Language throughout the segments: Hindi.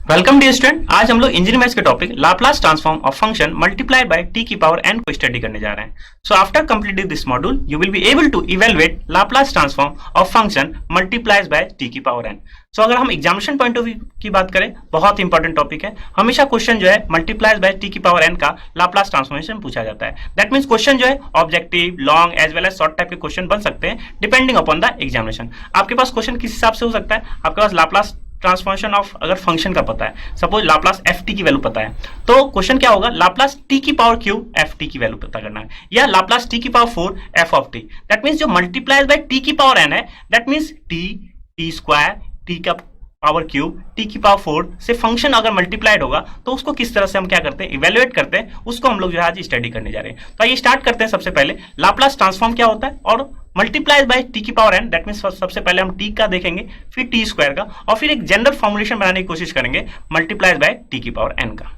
Welcome dear student. आज हम लोग इंजीनियरिंग मैथ्स के topic Laplace transform of function multiplied by t की पावर n को स्टडी करने जा रहे हैं। So after completing this module you will be able to evaluate Laplace transform of function multiplies by t की पावर n। सो अगर हम एग्जामिनेशन पॉइंट ऑफ व्यू की बात करें, बहुत इंपॉर्टेंट टॉपिक है। हमेशा क्वेश्चन जो है मल्टीप्लाइज बाय टी की पावर n का लाप्लास ट्रांसफॉर्मेशन पूछा जाता है। दैट मींस क्वेश्चन जो है objective, long as well as short type के क्वेश्चन बन सकते हैं डिपेंडिंग अपॉन द एग्जामिनेशन। आपके पास क्वेश्चन किस हिसाब से हो सकता है, आपके पास लाप्लास ट्रांसफॉर्मेशन ऑफ अगर फंक्शन का पता है, सपोज लाप्लास एफ टी की वैल्यू पता है, तो क्वेश्चन क्या होगा, लाप्लास टी की पावर क्यूब एफ टी की वैल्यू पता करना है, या लाप्लास टी की power 4 F of T. That means जो मल्टीप्लाइज बाय टी की पावर एन है, that means T square T का पावर क्यूब टी की पावर 4 से फंक्शन अगर मल्टीप्लाइड होगा तो उसको किस तरह से हम क्या करते हैं, इवेल्युएट करते हैं, उसको हम लोग जो है आज स्टडी करने जा रहे हैं। तो आइए स्टार्ट करते हैं। सबसे पहले लाप्लास ट्रांसफॉर्म क्या होता है और मल्टीप्लाइज बाय टी की पावर एन। दैट मींस सबसे पहले हम टी का देखेंगे, फिर टी स्क्वायर का, और फिर एक जनरल फॉर्मुलेशन बनाने की कोशिश करेंगे मल्टीप्लाइज बाय टी की पावर एन का।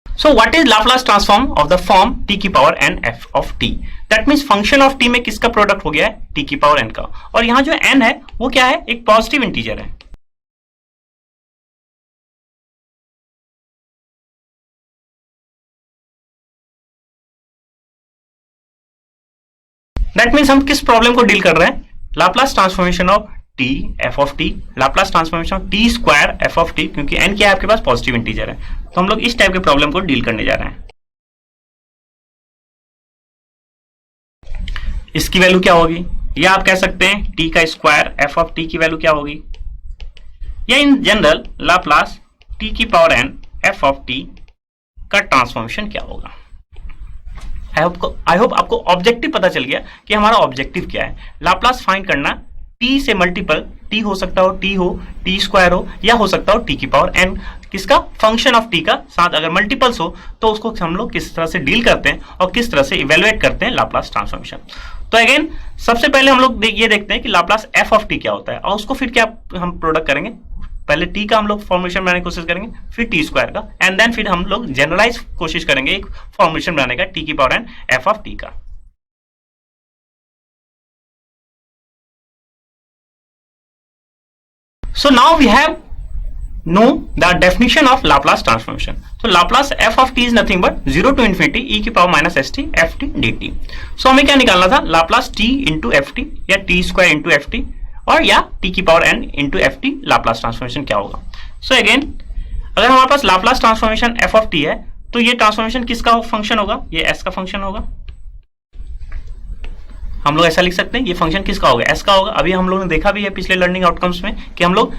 So what is Laplace transform of the form t की power n f of t? That means function of t में किसका प्रोडक्ट हो गया है, t की पावर n का, और यहाँ जो n है वो क्या है, एक पॉजिटिव इंटीजर है। दैट मीन्स हम किस प्रॉब्लम को डील कर रहे हैं, Laplace transformation of t F of T, Laplace transformation of T square f of T, क्योंकि एन क्या है आपके पास, पॉजिटिव इंटीजर है। तो हम लोग इस टाइप के प्रॉब्लम को डील करने जा रहे हैं। इसकी वैल्यू क्या होगी, या आप कह सकते हैं टी का स्क्वायर एफ ऑफ टी की वैल्यू क्या होगी, या इन जनरल लाप्लास टी की power N f of t का ट्रांसफॉर्मेशन क्या होगा। आई होप आपको ऑब्जेक्टिव पता चल गया कि हमारा ऑब्जेक्टिव क्या है। लाप्लास फाइंड करना, टी से मल्टीपल, टी हो सकता हो टी हो, टी स्क्वायर हो, या हो सकता हो टी की पावर एन, किसका, फंक्शन ऑफ टी का साथ अगर मल्टीपल्स हो तो उसको हम लोग किस तरह से डील करते हैं और किस तरह से इवेल्युएट करते हैं लाप्लास ट्रांसफॉर्मेशन। तो अगेन सबसे पहले हम लोग ये देखते हैं कि लाप्लास एफ ऑफ टी क्या होता है, और उसको फिर क्या हम प्रोडक्ट करेंगे। पहले टी का हम लोग फॉर्मुलेशन बनाने की कोशिश करेंगे, फिर टी स्क्वायर का, एंड देन फिर हम लोग जनरलाइज कोशिश करेंगे एक फॉर्मुलेशन बनाने का टी की power N f of t का। So now we have know the definition of Laplace transformation. So Laplace f of t is nothing but 0 to infinity e की power minus S T F T D T. So हमें क्या निकालना था, Laplace t into F T, या T square into F T, और या टी की power n into F T, Laplace transformation क्या होगा। सो अगेन अगर हमारे पास Laplace transformation f of t है, तो ये ट्रांसफॉर्मेशन किसका फंक्शन होगा, ये s का फंक्शन होगा। हम लोग ऐसा लिख सकते हैं, ये फंक्शन किसका होगा, s का होगा। अभी हम लोगों ने देखा भी है पिछले लर्निंग आउटकम्स में कि हम लोग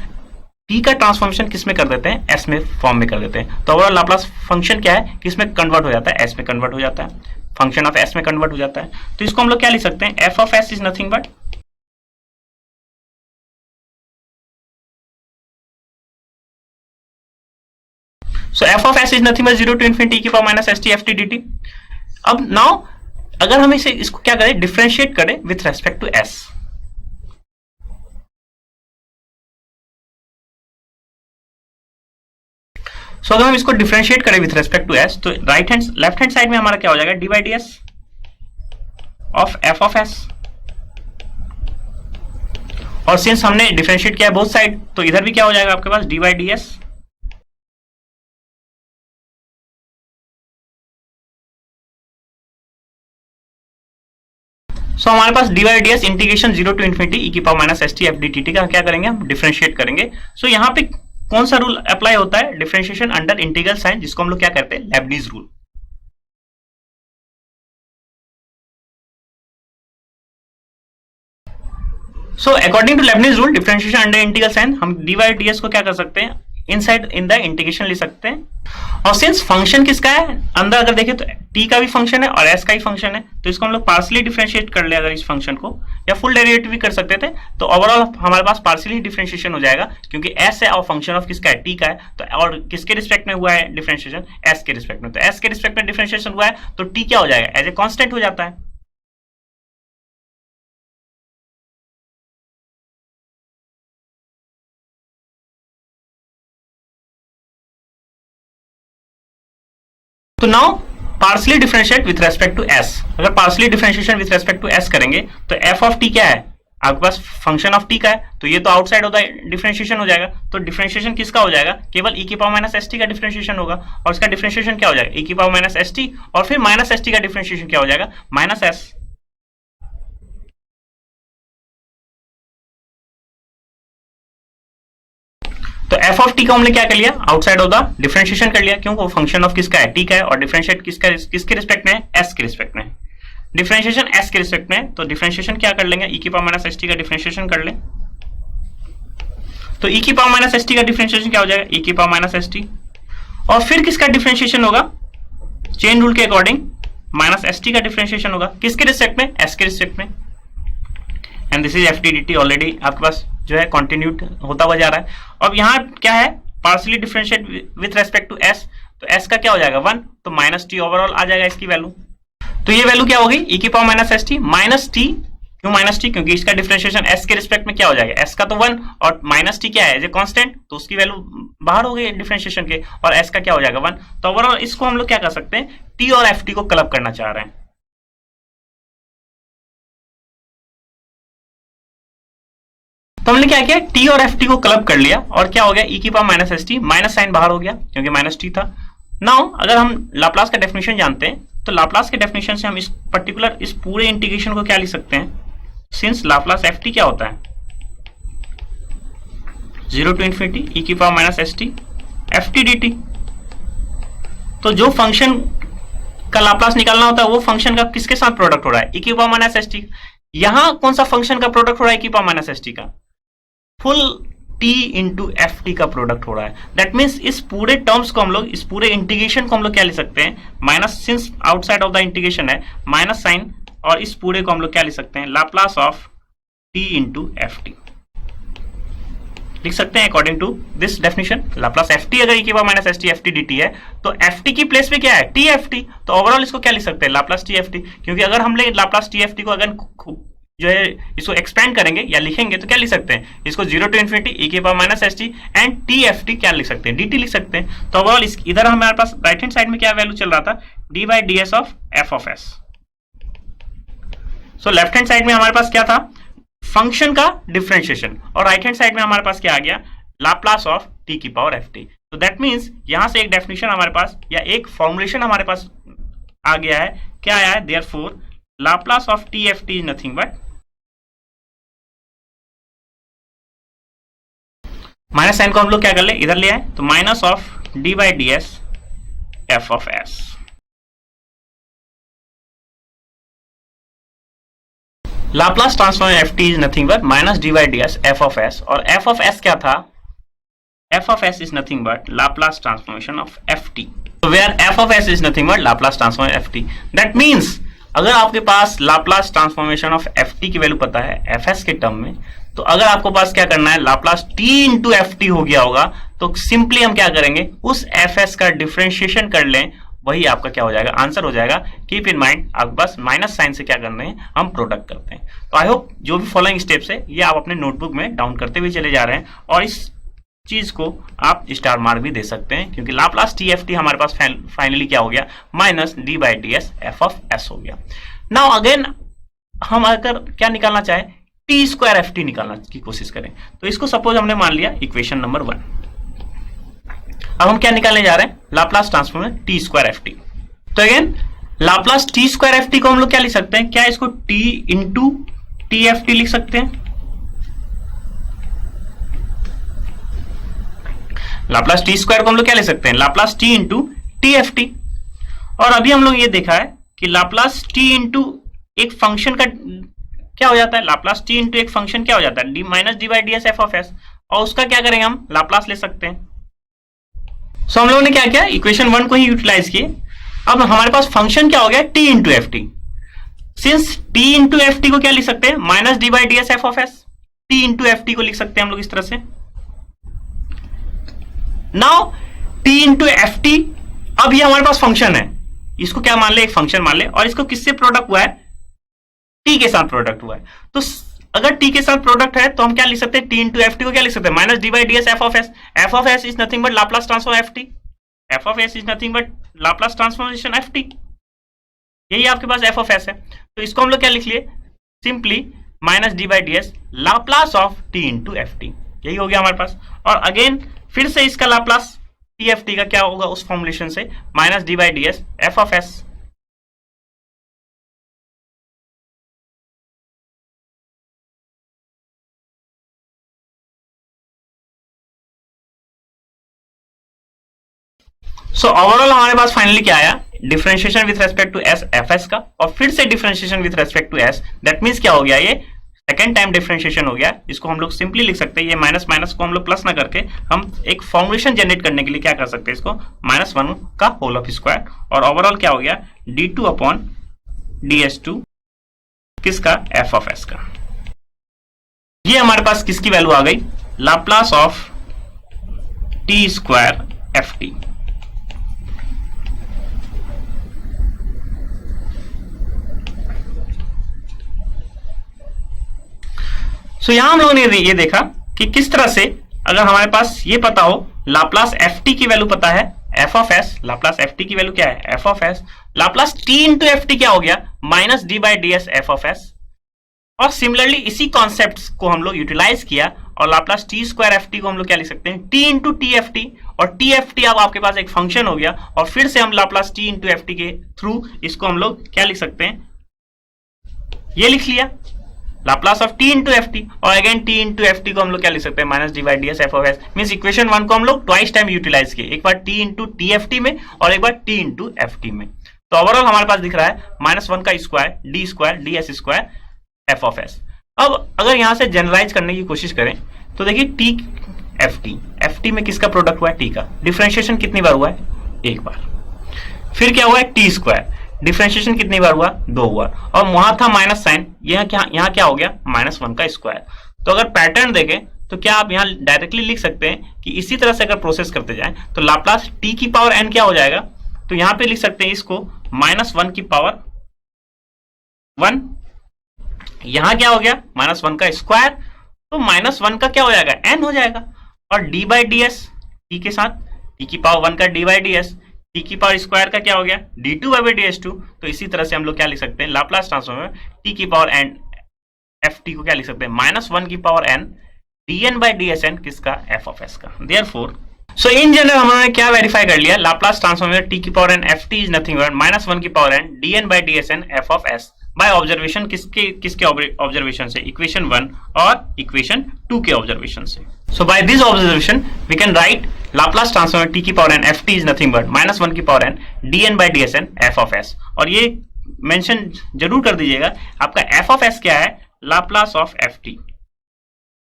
t का ट्रांसफॉर्मेशन किस में कर देते हैं, s में फॉर्म में कर देते हैं। तो ओवरऑल लाप्लास फंक्शन क्या है, किस में कन्वर्ट हो जाता है, s में कन्वर्ट हो जाता है, फंक्शन ऑफ s में कन्वर्ट हो जाता है। तो इसको हम लोग क्या लिख सकते हैं, f of s is nothing but so f of s is nothing but 0 to infinity की power minus S T F T D T. अब नाउ अगर हम इसे इसको क्या करें, डिफरेंशिएट करें with respect to s। So अगर हम इसको डिफरेंशिएट करें विथ रेस्पेक्ट टू s, तो लेफ्ट हैंड साइड में हमारा क्या हो जाएगा, D by D S of F of s। और सिंस हमने डिफरेंशिएट किया है बोथ साइड, तो इधर भी क्या हो जाएगा आपके पास, D by D S. So हमारे पास D by D S integration 0 to infinity E की power minus S T F D T T का क्या करेंगे, हम डिफरेंशिएट करेंगे। सो यहाँ पे कौन सा रूल अप्लाई होता है, डिफरेंशिएशन अंडर इंटीग्रल साइन, जिसको हम लोग क्या करते हैं, Leibniz rule. So according to Leibniz rule, differentiation under integral sign, हम डी बाई डी एस को क्या कर सकते हैं, इनसाइड इन द इंटीग्रेशन ले सकते हैं। और सिंस फंक्शन किसका है, अंदर अगर देखें तो t का भी फंक्शन है और s का भी फंक्शन है, तो इसको हम लोग पार्शियली डिफरेंशिएट कर ले अगर इस फंक्शन को, या फुल डेरिवेटिव भी कर सकते थे, तो ओवरऑल हमारे पास पार्शियली डिफरेंशिएशन हो जाएगा, क्योंकि s है और फंक्शन ऑफ किसका है, t का है। तो और किसके रिस्पेक्ट में हुआ है डिफरेंशिएशन, s के रिस्पेक्ट में। तो s के रिस्पेक्ट में डिफरेंशिएशन हुआ है तो t क्या हो जाएगा, एज ए कांस्टेंट हो जाता है। तो now partially differentiate with respect to s। अगर partially differentiation with respect to s करेंगे तो f ऑफ t क्या है, आपके पास फंक्शन ऑफ टी का है, तो ये तो आउटसाइड ऑफ द डिफरेंशिएशन हो जाएगा। तो डिफरेंशिएशन किसका हो जाएगा? केवल e की पावर माइनस एस टी का डिफरेंशिएशन होगा, और इसका डिफरेंशिएशन क्या हो जाएगा? e की पावर माइनस एस टी, और फिर माइनस एस टी का डिफरेंशिएशन क्या हो जाएगा? Minus S. तो एफ ऑफ टी को हमने क्या कर लिया? आउटसाइड ऑफ द डिफरेंशिएशन कर लिया, क्यों? वो फंक्शन ऑफ किसका है? टी का है, और डिफरेंशिएट किसके रिस्पेक्ट में है? एस के रिस्पेक्ट में। डिफरेंशिएशन एस के रिस्पेक्ट में, तो डिफरेंशिएशन क्या कर लेंगे? e की पावर माइनस एस टी का डिफरेंशिएशन कर लें, तो e की पावर माइनस एस टी का डिफरेंशिएशन क्या हो जाएगा? e की पावर माइनस एस टी, और फिर किसका डिफरेंशिएशन होगा? चेन रूल के अकॉर्डिंग माइनस एस टी का डिफरेंशिएशन होगा, किसके रिस्पेक्ट में? s के रिस्पेक्ट में। And this is F T D T, already आपके पास जो है कंटिन्यूड होता हुआ जा रहा है। अब यहाँ क्या है? Partially differentiate with respect to s, तो s का क्या हो जाएगा? 1, तो माइनस टी ओवरऑल आ जाएगा इसकी वैल्यू। तो ये वैल्यू क्या होगी? e की power minus S t minus T. क्यों माइनस टी? क्योंकि इसका डिफरेंशिएशन s के रिस्पेक्ट में क्या हो जाएगा? s का तो 1, और माइनस टी क्या है? एज ए कांस्टेंट, तो उसकी वैल्यू बाहर हो गई डिफरेंशिएशन के, और s का क्या हो जाएगा? 1। तो ओवरऑल इसको हम लोग क्या कर सकते हैं? t और ft को क्लब करना चाह रहे हैं। तो हमने क्या किया? t और ft को क्लब कर लिया, और क्या हो गया? e की power minus S t, minus sign बाहर हो गया क्योंकि माइनस टी था। नाउ अगर हम लाप्लास का डेफिनेशन जानते हैं, तो लाप्लास के डेफिनेशन से हम इस पर्टिकुलर इस पूरे इंटीग्रेशन को क्या लिख सकते हैं? सिंस लाप्लास एफ टी क्या होता है? 0 टू इन्फिनिटी e की power minus S T F T D T. तो जो फंक्शन का लाप्लास निकालना होता है, वो फंक्शन का किसके साथ प्रोडक्ट हो रहा है? e की पावर माइनस एस टी। यहां कौन सा फंक्शन का प्रोडक्ट हो रहा है? e की पावर माइनस एस टी का full t into F T का प्रोडक्ट हो रहा है। दैट मीन्स इस पूरे टर्म्स को हम लोग, इस पूरे इंटीग्रेशन को हम लोग क्या लिख सकते हैं? Minus, since outside of the integration है, माइनस साइन, और इस पूरे को हम लोग क्या लिख सकते हैं? Laplace of t into F T लिख सकते हैं according to this definition. Laplace f t अगर e की power minus S T F T D t है, तो एफ टी की प्लेस पे क्या है? T F T. तो ओवरऑल इसको क्या लिख सकते हैं? Laplace t F t. क्योंकि अगर हम लाप्लास टी एफ टी को अगर जो है इसको एक्सपेंड करेंगे या लिखेंगे, तो क्या लिख सकते हैं? इसको 0 टू इन्फिनिटी e की power minus S T and T F T क्या लिख सकते हैं? डी टी लिख सकते हैं। तो ओवरऑल इधर हमारे पास राइट हैंड साइड में क्या वैल्यू चल रहा था? D by D S of F of s. So left hand side में हमारे पास क्या था? फंक्शन का डिफरेंशिएशन, और राइट हैंड साइड में हमारे पास क्या आ गया? लाप्लास ऑफ टी की पावर एफ टी। तो दैट मीन्स यहां से एक डेफिनेशन हमारे पास, या एक फॉर्मुलेशन हमारे पास आ गया है। क्या आया है? Therefore Laplace of t F T is nothing but minus sign को हम लोग क्या कर ले? इधर ले आए, तो minus of D by D S F of S. Laplace transform F T is nothing but minus D by D S F of S, और एफ ऑफ एस क्या था? F of S is nothing but Laplace transformation of F T. तो where F of S is nothing but Laplace transform F T. That means अगर आपके पास Laplace transformation of F T की वैल्यू पता है एफ एस के टर्म में, तो अगर आपको पास क्या करना है? Laplace T into F T हो गया होगा, तो सिंपली हम क्या करेंगे? उस एफ एस का डिफरेंशिएशन कर लें, वही आपका क्या हो जाएगा? आंसर हो जाएगा। कीप इन माइंड, आपके पास माइनस साइन से क्या करते हैं? हम प्रोडक्ट करते हैं। तो आई होप जो भी फॉलोइंग स्टेप्स है, ये आप अपने नोटबुक में डाउन करते हुए चले जा रहे हैं, और इस चीज को आप स्टार मार्क भी दे सकते हैं, क्योंकि लाप्लास टी एफ टी हमारे पास फाइनली क्या हो गया? Minus D by D S F of S हो गया। नाउ अगेन हम अगर क्या निकालना चाहे? टी स्क्वायर एफ टी निकालने की कोशिश करें, तो इसको सपोज हमने मान लिया इक्वेशन नंबर 1। अब हम क्या निकालने जा रहे हैं? Laplace transform T square F T. तो again Laplace T square F T को हम लोग क्या लिख सकते हैं? क्या इसको T into T F T लिख सकते हैं? लाप्लास टी स्क्वायर को हम लोग क्या लिख सकते हैं? Laplace T into T F T. और अभी हम लोग ये देखा है कि लाप्लास टी इंटू एक फंक्शन का क्या हो जाता है? लाप्लास टी इंटू एक फंक्शन क्या हो जाता है? D minus D by D S F of S, और उसका क्या करेंगे? हम लाप्लास ले सकते हैं। सो हम लोगों ने क्या किया? इक्वेशन 1 को ही यूटिलाइज किए। अब हमारे पास फंक्शन क्या हो गया? T into F T. Since T into F T को क्या लिख सकते हैं? Minus D by D S F of S. T into F T को लिख सकते हैं हम लोग इस तरह से। Now T into F T, अब ये हमारे पास फंक्शन है, इसको क्या मान ले? एक फंक्शन मान ले, और इसको किससे प्रोडक्ट हुआ है? टी के साथ प्रोडक्ट हुआ है। तो अगर टी के साथ प्रोडक्ट है, तो हम क्या लिख सकते हैं? टी इंटू एफ टी को क्या लिख सकते हैं? Minus D by D S F of S. F of S is nothing but Laplace transform F T. F of S is nothing but Laplace transformation F T. यही आपके पास एफ ऑफ एस है। तो इसको हम लोग क्या लिख लिए? Simply minus D by D S Laplace of T into F T, यही हो गया हमारे पास। और अगेन फिर से इसका लाप्लास टी एफ टी का क्या होगा उस फॉर्मुलेशन से, minus D by D S F of s. So overall हमारे पास फाइनली क्या आया, differentiation with respect to s f s का, और फिर से differentiation with respect to s. That means क्या हो गया, ये सेकेंड टाइम डिफरेंशिएशन हो गया। इसको हम लोग सिंपली लिख सकते हैं, ये माइनस माइनस को हम लोग प्लस ना करके हम एक फॉर्मुलेशन जनरेट करने के लिए क्या कर सकते हैं, इसको -1 का होल ऑफ स्क्वायर, और ओवरऑल क्या हो गया d2 अपॉन ds2 किसका, f ऑफ s का। ये हमारे पास किसकी वैल्यू आ गई, Laplace of t square F T. So यहां हम लोगों ने ये देखा कि किस तरह से अगर हमारे पास ये पता हो लाप्लास एफ टी की वैल्यू पता है F of S, Laplace f T की वैल्यू क्या है F of S, Laplace T into F T क्या हो गया minus D by D S F of S. और सिमिलरली इसी कॉन्सेप्ट को हम लोग यूटिलाइज किया और Laplace T square F T को हम लोग क्या लिख सकते हैं T into T F T, और टी एफ टी अब आपके पास एक फंक्शन हो गया, और फिर से हम Laplace T into F T के थ्रू इसको हम लोग क्या लिख सकते हैं, ये लिख लिया Laplace of T into F T, और again T into F T को हम लोग क्या लिख सकते हैं minus D by D S F of S. Means equation 1 को हम लोग ट्वाइस टाइम यूटिलाइज किए, एक बार T into T F T में और एक बार टी इंटू एफ टी में। तो ओवरऑल हमारे पास दिख रहा है -1 का square D S square f of S. अब अगर यहां से जनरलाइज करने की कोशिश करें तो देखिए टी एफ टी में किसका प्रोडक्ट हुआ है, टी का। डिफरेंशिएशन कितनी बार हुआ है, एक बार। फिर क्या हुआ है टी स्क्वायर, डिफरेंशिएशन कितनी बार हुआ, 2 हुआ, और वहां था माइनस साइन, यहाँ क्या हो गया -1 का स्क्वायर। तो अगर पैटर्न देखें तो क्या आप यहाँ डायरेक्टली लिख सकते हैं कि इसी तरह से अगर प्रोसेस करते जाएं तो लाप्लास टी की पावर एन क्या हो जाएगा, तो यहाँ पे लिख सकते हैं इसको -1 की पावर 1, यहां क्या हो गया -1 का स्क्वायर, तो -1 का क्या हो जाएगा एन हो जाएगा, और D by D S T के साथ टी की पावर 1 का D by D S, T की पावर स्क्वायर का क्या हो गया d2 by D S to. तो इसी तरह से हम लोग क्या लिख सकते हैं लाप्लास ट्रांसफॉर्म में टी की पावर एन एफ टी को क्या लिख सकते हैं -1 की power N dn by D S n किसका f ऑफ s का। देयरफॉर सो इन जनरल हमने क्या वेरीफाई कर लिया, लाप्लास ट्रांसफॉर्म में टी की power N F T is nothing but -1 की power N dn by D S N f of s by observation. किसके ऑब्जर्वेशन से, इक्वेशन 1 और इक्वेशन 2 के ऑब्जर्वेशन से। So by this observation we can write Laplace transform T की power N F T is nothing but -1 की power N dn by D S N f of s। और ये मेंशन जरूर कर दीजिएगा आपका f ऑफ s क्या है, लाप्लास ऑफ एफ टी,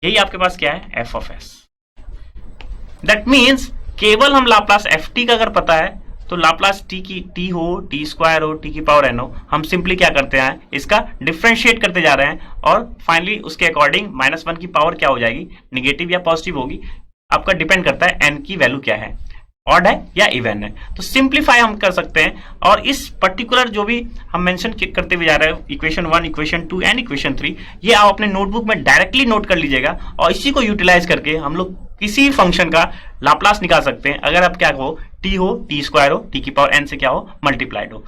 यही आपके पास क्या है f of s। That means केवल हम लाप्लास एफ टी का अगर पता है तो लाप्लास टी की टी हो, टी स्क्वायर हो, टी की पावर एन हो, हम सिंपली क्या करते हैं इसका डिफरेंशिएट करते जा रहे हैं, और फाइनली उसके अकॉर्डिंग -1 की पावर क्या हो जाएगी, निगेटिव या पॉजिटिव होगी, आपका डिपेंड करता है एन की वैल्यू क्या है, ऑड है या इवन है। तो सिंप्लीफाई हम कर सकते हैं, और इस पर्टिकुलर जो भी हम मेंशन करते हुए जा रहे हैं इक्वेशन 1, इक्वेशन 2 एंड इक्वेशन 3, ये आप अपने नोटबुक में डायरेक्टली नोट कर लीजिएगा, और इसी को यूटिलाइज करके हम लोग किसी फंक्शन का लाप्लास निकाल सकते हैं। अगर आप क्या हो टी स्क्वायर हो, टी की पावर एन से क्या हो मल्टीप्लाइड हो।